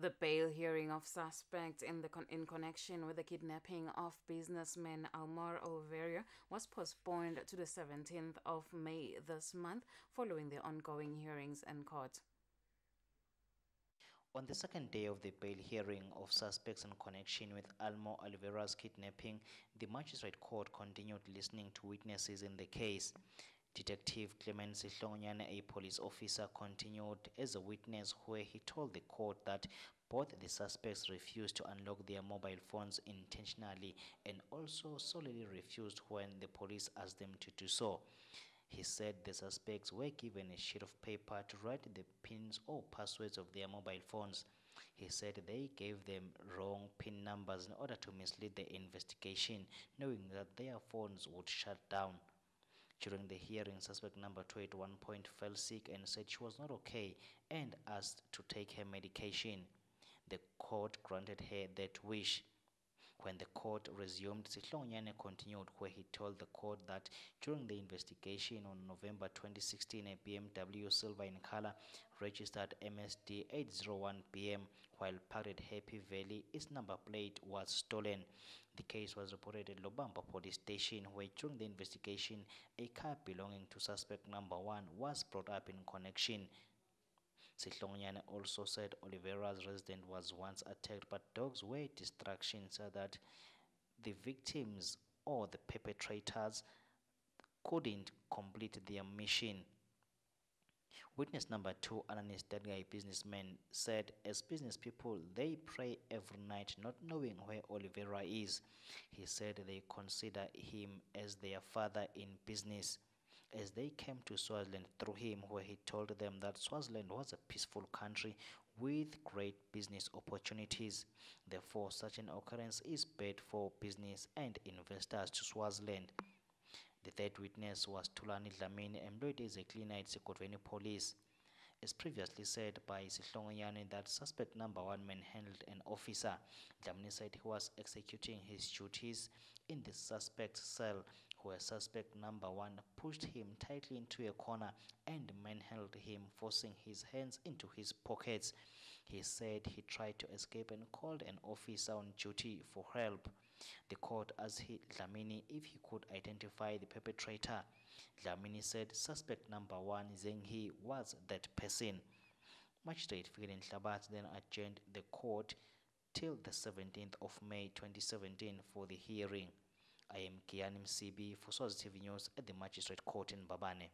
The bail hearing of suspects in connection with the kidnapping of businessman Almor Oliveira was postponed to the 17th of May this month following the ongoing hearings in court. On the second day of the bail hearing of suspects in connection with Almor Oliveira's kidnapping, the magistrate court continued listening to witnesses in the case. Detective Clement Sihlongwane, a police officer, continued as a witness where he told the court that both the suspects refused to unlock their mobile phones intentionally and also solely refused when the police asked them to do so. He said the suspects were given a sheet of paper to write the pins or passwords of their mobile phones. He said they gave them wrong pin numbers in order to mislead the investigation, knowing that their phones would shut down. During the hearing, suspect number 2 at one point fell sick and said she was not okay and asked to take her medication. The court granted her that wish. When the court resumed, Sihlongwane continued where he told the court that during the investigation on November 2016, a BMW silver in color registered MSD 801 BM while parked at Happy Valley, its number plate was stolen. The case was reported at Lobamba police station where during the investigation, a car belonging to suspect number 1 was brought up in connection. Sihlongwane also said Oliveira's residence was once attacked, but dogs were distractions so that the victims or the perpetrators couldn't complete their mission. Witness number 2, Ananis Dadga, a businessman, said as business people, they pray every night not knowing where Oliveira is. He said they consider him as their father in business. As they came to Swaziland through him, where he told them that Swaziland was a peaceful country with great business opportunities. Therefore, such an occurrence is bad for business and investors to Swaziland. The third witness was Tulani Dlamini, employed as a cleaner at Sekotveni Police. As previously said by Sihlongwane that suspect number 1 manhandled an officer. Dlamini said he was executing his duties in the suspect's cell, where suspect number 1 pushed him tightly into a corner and manhandled him, forcing his hands into his pockets. He said he tried to escape and called an officer on duty for help. The court asked Dlamini if he could identify the perpetrator. Dlamini said suspect number 1 Zenghi was that person. Magistrate Fikile Nhlabathi then adjourned the court till the 17th of May 2017 for the hearing. I am Kiani Msibi for Swazi TV News at the Magistrate Court in Babane.